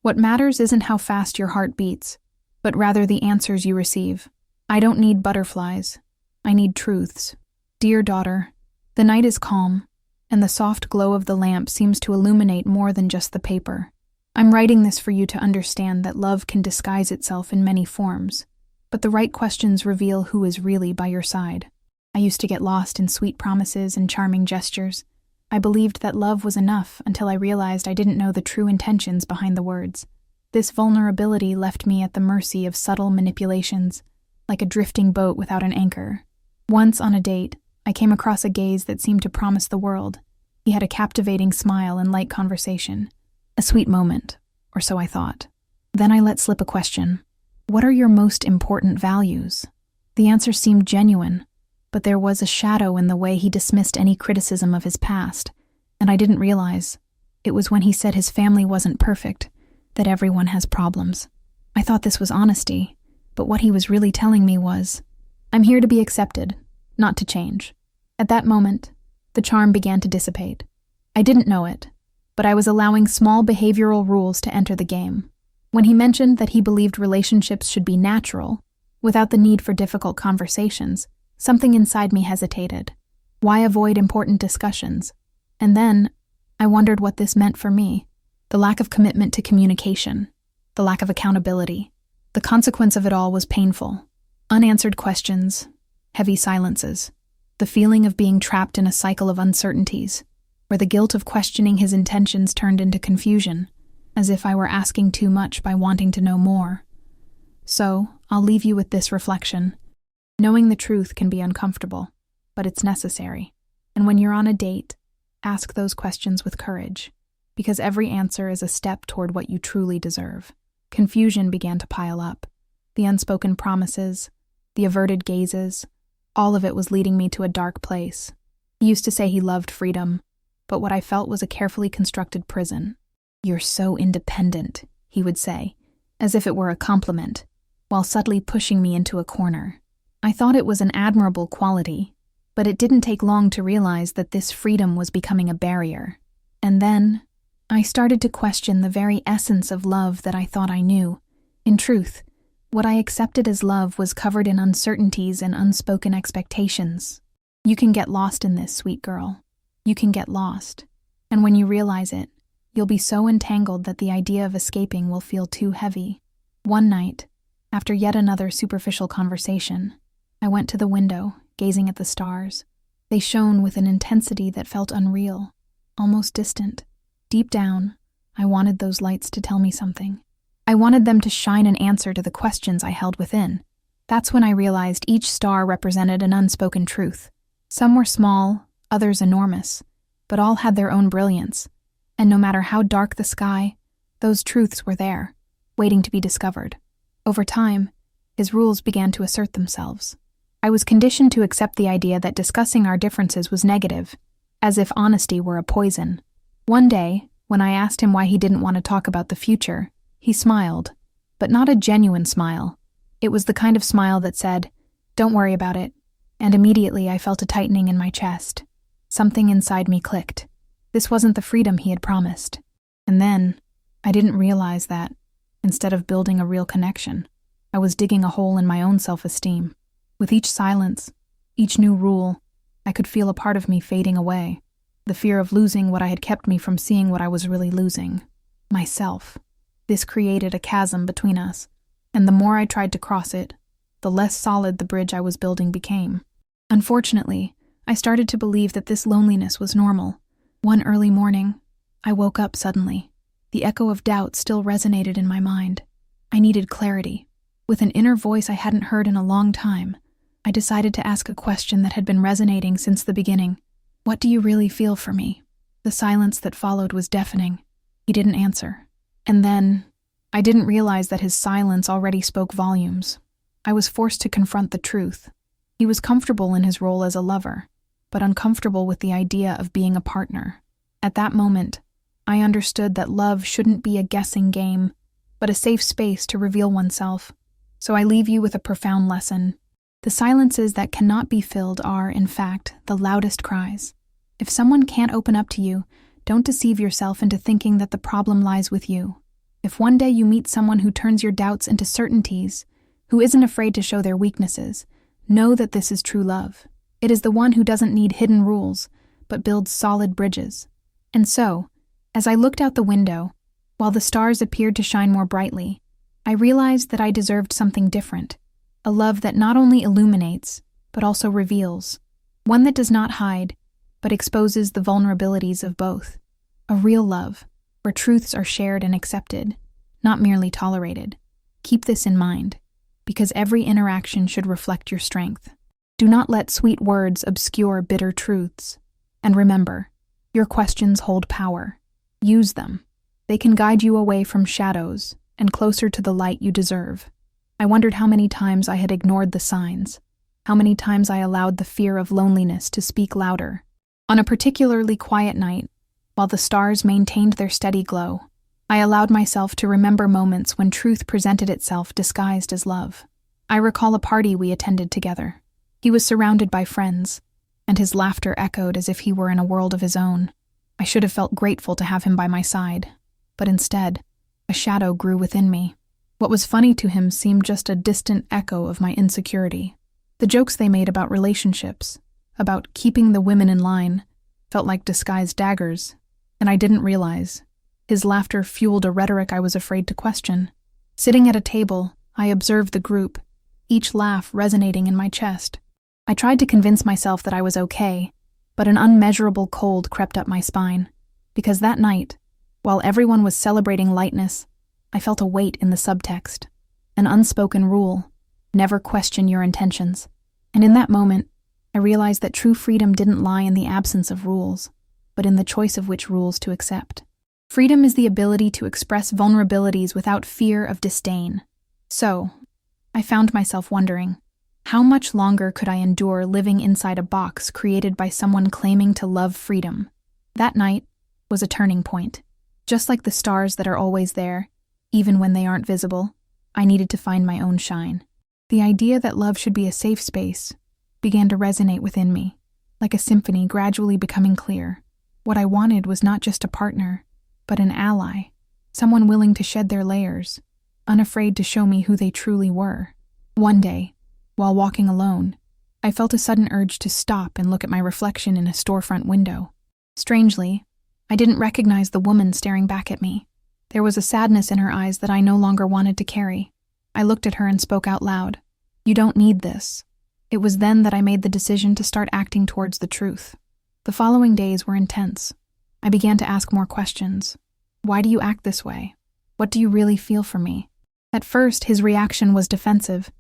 What matters isn't how fast your heart beats, but rather the answers you receive. I don't need butterflies. I need truths. Dear daughter, the night is calm, and the soft glow of the lamp seems to illuminate more than just the paper. I'm writing this for you to understand that love can disguise itself in many forms, but the right questions reveal who is really by your side. I used to get lost in sweet promises and charming gestures. I believed that love was enough until I realized I didn't know the true intentions behind the words. This vulnerability left me at the mercy of subtle manipulations, like a drifting boat without an anchor. Once on a date, I came across a gaze that seemed to promise the world. He had a captivating smile and light conversation. A sweet moment, or so I thought. Then I let slip a question. What are your most important values? The answer seemed genuine, but there was a shadow in the way he dismissed any criticism of his past, and I didn't realize it was when he said his family wasn't perfect, that everyone has problems. I thought this was honesty, but what he was really telling me was, I'm here to be accepted, not to change. At that moment, the charm began to dissipate. I didn't know it, but I was allowing small behavioral rules to enter the game. When he mentioned that he believed relationships should be natural, without the need for difficult conversations, something inside me hesitated. Why avoid important discussions? And then, I wondered what this meant for me. The lack of commitment to communication, the lack of accountability. The consequence of it all was painful. Unanswered questions, heavy silences, the feeling of being trapped in a cycle of uncertainties, where the guilt of questioning his intentions turned into confusion, as if I were asking too much by wanting to know more. So, I'll leave you with this reflection. Knowing the truth can be uncomfortable, but it's necessary. And when you're on a date, ask those questions with courage, because every answer is a step toward what you truly deserve. Confusion began to pile up. The unspoken promises, the averted gazes, all of it was leading me to a dark place. He used to say he loved freedom, but what I felt was a carefully constructed prison. You're so independent, he would say, as if it were a compliment, while subtly pushing me into a corner. I thought it was an admirable quality, but it didn't take long to realize that this freedom was becoming a barrier. And then, I started to question the very essence of love that I thought I knew. In truth, what I accepted as love was covered in uncertainties and unspoken expectations. You can get lost in this, sweet girl. You can get lost. And when you realize it, you'll be so entangled that the idea of escaping will feel too heavy. One night, after yet another superficial conversation, I went to the window, gazing at the stars. They shone with an intensity that felt unreal, almost distant. Deep down, I wanted those lights to tell me something. I wanted them to shine an answer to the questions I held within. That's when I realized each star represented an unspoken truth. Some were small, others enormous, but all had their own brilliance. And no matter how dark the sky, those truths were there, waiting to be discovered. Over time, his rules began to assert themselves. I was conditioned to accept the idea that discussing our differences was negative, as if honesty were a poison. One day, when I asked him why he didn't want to talk about the future, he smiled, but not a genuine smile. It was the kind of smile that said, "Don't worry about it," and immediately I felt a tightening in my chest. Something inside me clicked. This wasn't the freedom he had promised. And then, I didn't realize that, instead of building a real connection, I was digging a hole in my own self-esteem. With each silence, each new rule, I could feel a part of me fading away. The fear of losing what I had kept me from seeing what I was really losing. Myself. This created a chasm between us, and the more I tried to cross it, the less solid the bridge I was building became. Unfortunately, I started to believe that this loneliness was normal. One early morning, I woke up suddenly. The echo of doubt still resonated in my mind. I needed clarity. With an inner voice I hadn't heard in a long time, I decided to ask a question that had been resonating since the beginning. What do you really feel for me? The silence that followed was deafening. He didn't answer. And then, I didn't realize that his silence already spoke volumes. I was forced to confront the truth. He was comfortable in his role as a lover, but uncomfortable with the idea of being a partner. At that moment, I understood that love shouldn't be a guessing game, but a safe space to reveal oneself. So I leave you with a profound lesson. The silences that cannot be filled are, in fact, the loudest cries. If someone can't open up to you, don't deceive yourself into thinking that the problem lies with you. If one day you meet someone who turns your doubts into certainties, who isn't afraid to show their weaknesses, know that this is true love. It is the one who doesn't need hidden rules, but builds solid bridges. And so, as I looked out the window, while the stars appeared to shine more brightly, I realized that I deserved something different, a love that not only illuminates, but also reveals, one that does not hide, but exposes the vulnerabilities of both. A real love, where truths are shared and accepted, not merely tolerated. Keep this in mind, because every interaction should reflect your strength. Do not let sweet words obscure bitter truths. And remember, your questions hold power. Use them. They can guide you away from shadows and closer to the light you deserve. I wondered how many times I had ignored the signs, how many times I allowed the fear of loneliness to speak louder. On a particularly quiet night, while the stars maintained their steady glow, I allowed myself to remember moments when truth presented itself disguised as love. I recall a party we attended together. He was surrounded by friends, and his laughter echoed as if he were in a world of his own. I should have felt grateful to have him by my side, but instead, a shadow grew within me. What was funny to him seemed just a distant echo of my insecurity. The jokes they made about relationships, about keeping the women in line, felt like disguised daggers, and I didn't realize. His laughter fueled a rhetoric I was afraid to question. Sitting at a table, I observed the group, each laugh resonating in my chest. I tried to convince myself that I was okay, but an unmeasurable cold crept up my spine, because that night, while everyone was celebrating lightness, I felt a weight in the subtext, an unspoken rule: never question your intentions. And in that moment, I realized that true freedom didn't lie in the absence of rules, but in the choice of which rules to accept. Freedom is the ability to express vulnerabilities without fear of disdain. So, I found myself wondering, how much longer could I endure living inside a box created by someone claiming to love freedom? That night was a turning point. Just like the stars that are always there, even when they aren't visible, I needed to find my own shine. The idea that love should be a safe space began to resonate within me, like a symphony gradually becoming clear. What I wanted was not just a partner, but an ally, someone willing to shed their layers, unafraid to show me who they truly were. One day, while walking alone, I felt a sudden urge to stop and look at my reflection in a storefront window. Strangely, I didn't recognize the woman staring back at me. There was a sadness in her eyes that I no longer wanted to carry. I looked at her and spoke out loud. "You don't need this." It was then that I made the decision to start acting towards the truth. The following days were intense. I began to ask more questions. Why do you act this way? What do you really feel for me? At first, his reaction was defensive,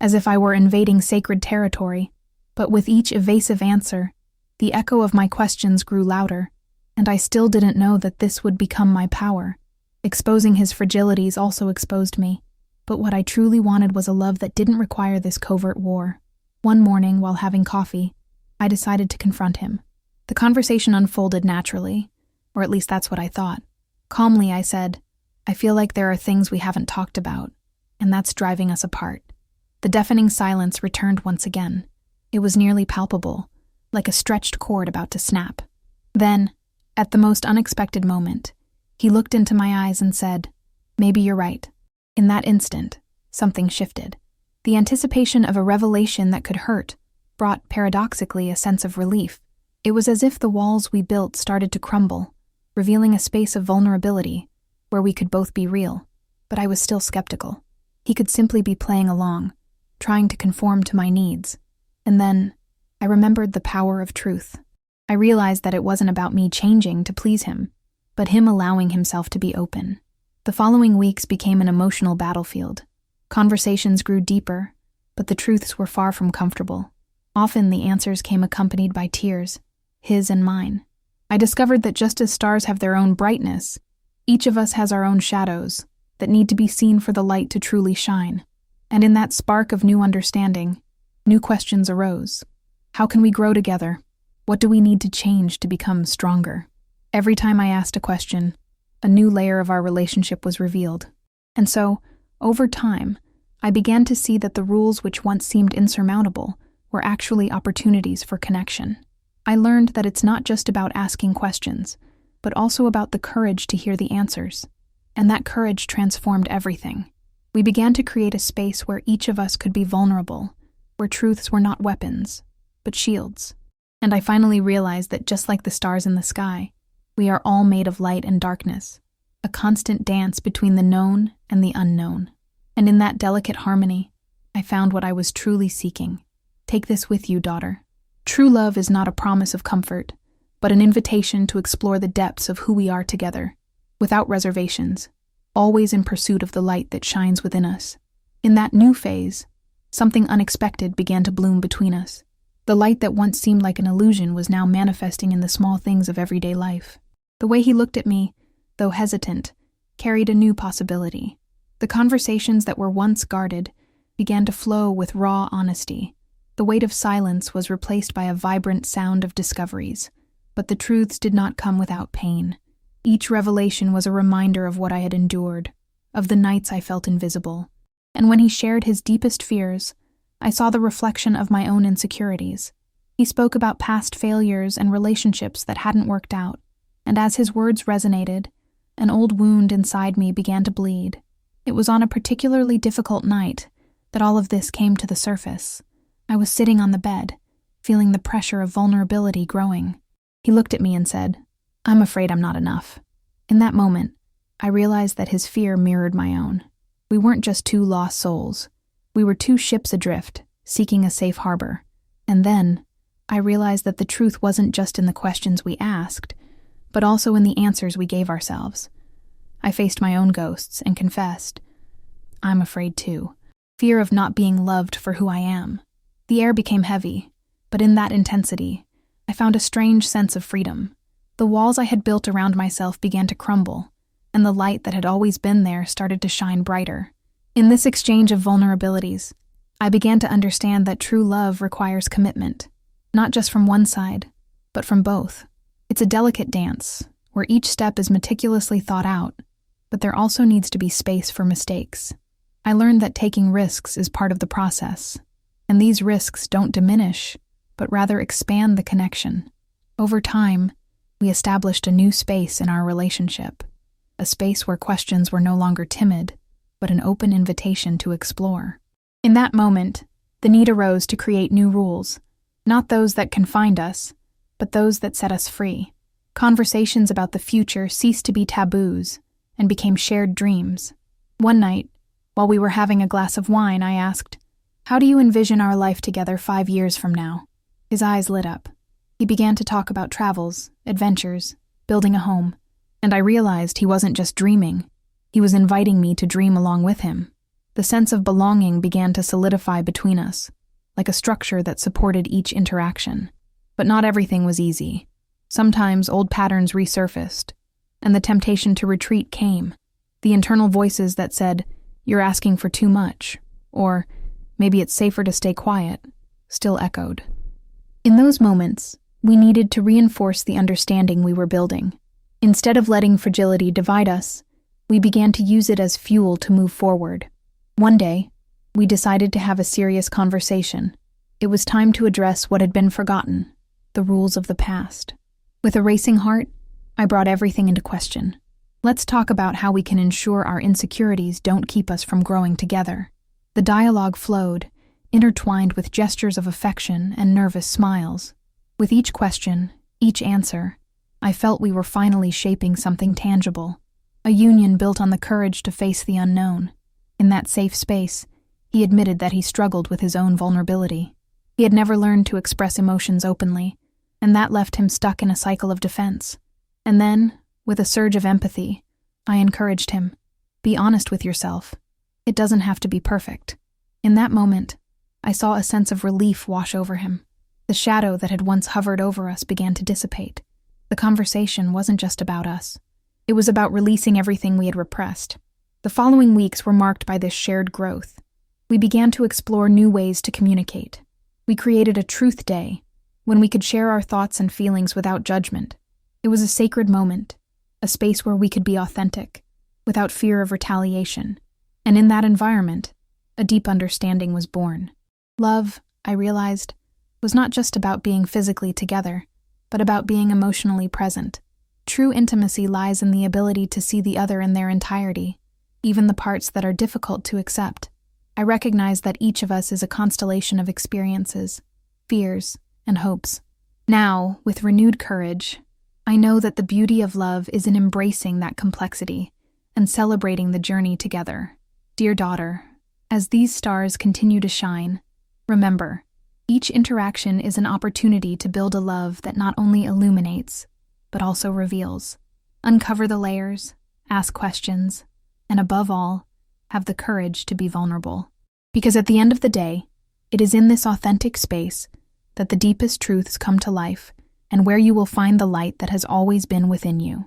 as if I were invading sacred territory. But with each evasive answer, the echo of my questions grew louder, and I still didn't know that this would become my power. Exposing his fragilities also exposed me, but what I truly wanted was a love that didn't require this covert war. One morning, while having coffee, I decided to confront him. The conversation unfolded naturally, or at least that's what I thought. Calmly, I said, "I feel like there are things we haven't talked about, and that's driving us apart." The deafening silence returned once again. It was nearly palpable, like a stretched cord about to snap. Then, at the most unexpected moment, he looked into my eyes and said, "Maybe you're right." In that instant, something shifted. The anticipation of a revelation that could hurt brought, paradoxically, a sense of relief. It was as if the walls we built started to crumble, revealing a space of vulnerability where we could both be real. But I was still skeptical. He could simply be playing along, trying to conform to my needs. And then, I remembered the power of truth. I realized that it wasn't about me changing to please him, but him allowing himself to be open. The following weeks became an emotional battlefield. Conversations grew deeper, but the truths were far from comfortable. Often the answers came accompanied by tears, his and mine. I discovered that just as stars have their own brightness, each of us has our own shadows that need to be seen for the light to truly shine. And in that spark of new understanding, new questions arose. How can we grow together? What do we need to change to become stronger? Every time I asked a question, a new layer of our relationship was revealed. And so, over time, I began to see that the rules which once seemed insurmountable were actually opportunities for connection. I learned that it's not just about asking questions, but also about the courage to hear the answers. and that courage transformed everything. We began to create a space where each of us could be vulnerable, where truths were not weapons, but shields. And I finally realized that just like the stars in the sky, we are all made of light and darkness, a constant dance between the known and the unknown. And in that delicate harmony, I found what I was truly seeking. Take this with you, daughter. True love is not a promise of comfort, but an invitation to explore the depths of who we are together, without reservations, always in pursuit of the light that shines within us. In that new phase, something unexpected began to bloom between us. The light that once seemed like an illusion was now manifesting in the small things of everyday life. The way he looked at me, though hesitant, carried a new possibility. The conversations that were once guarded began to flow with raw honesty. The weight of silence was replaced by a vibrant sound of discoveries, but the truths did not come without pain. Each revelation was a reminder of what I had endured, of the nights I felt invisible. And when he shared his deepest fears, I saw the reflection of my own insecurities. He spoke about past failures and relationships that hadn't worked out, and as his words resonated, an old wound inside me began to bleed. It was on a particularly difficult night that all of this came to the surface. I was sitting on the bed, feeling the pressure of vulnerability growing. He looked at me and said, "I'm afraid I'm not enough." In that moment, I realized that his fear mirrored my own. We weren't just two lost souls. We were two ships adrift, seeking a safe harbor. And then, I realized that the truth wasn't just in the questions we asked, but also in the answers we gave ourselves. I faced my own ghosts and confessed, "I'm afraid too." Fear of not being loved for who I am. The air became heavy, but in that intensity, I found a strange sense of freedom. The walls I had built around myself began to crumble, and the light that had always been there started to shine brighter. In this exchange of vulnerabilities, I began to understand that true love requires commitment, not just from one side, but from both. It's a delicate dance, where each step is meticulously thought out, but there also needs to be space for mistakes. I learned that taking risks is part of the process, and these risks don't diminish, but rather expand the connection. Over time, we established a new space in our relationship, a space where questions were no longer timid, but an open invitation to explore. In that moment, the need arose to create new rules, not those that confined us, but those that set us free. Conversations about the future ceased to be taboos and became shared dreams. One night, while we were having a glass of wine, I asked, "How do you envision our life together 5 years from now?" His eyes lit up. He began to talk about travels, adventures, building a home, and I realized he wasn't just dreaming. He was inviting me to dream along with him. The sense of belonging began to solidify between us, like a structure that supported each interaction. But not everything was easy. Sometimes old patterns resurfaced, and the temptation to retreat came. The internal voices that said, "You're asking for too much," or "Maybe it's safer to stay quiet," still echoed. In those moments, we needed to reinforce the understanding we were building. Instead of letting fragility divide us, we began to use it as fuel to move forward. One day, we decided to have a serious conversation. It was time to address what had been forgotten, the rules of the past. With a racing heart, I brought everything into question. Let's talk about how we can ensure our insecurities don't keep us from growing together. The dialogue flowed, intertwined with gestures of affection and nervous smiles. With each question, each answer, I felt we were finally shaping something tangible, a union built on the courage to face the unknown. In that safe space, he admitted that he struggled with his own vulnerability. He had never learned to express emotions openly, and that left him stuck in a cycle of defense. And then, with a surge of empathy, I encouraged him, "Be honest with yourself. It doesn't have to be perfect." In that moment, I saw a sense of relief wash over him. The shadow that had once hovered over us began to dissipate. The conversation wasn't just about us. It was about releasing everything we had repressed. The following weeks were marked by this shared growth. We began to explore new ways to communicate. We created a truth day, when we could share our thoughts and feelings without judgment. It was a sacred moment, a space where we could be authentic, without fear of retaliation. And in that environment, a deep understanding was born. Love, I realized, was not just about being physically together, but about being emotionally present. True intimacy lies in the ability to see the other in their entirety, even the parts that are difficult to accept. I recognize that each of us is a constellation of experiences, fears, and hopes. Now, with renewed courage, I know that the beauty of love is in embracing that complexity and celebrating the journey together. Dear daughter, as these stars continue to shine, remember, each interaction is an opportunity to build a love that not only illuminates, but also reveals. Uncover the layers, ask questions, and above all, have the courage to be vulnerable. Because at the end of the day, it is in this authentic space that the deepest truths come to life and where you will find the light that has always been within you.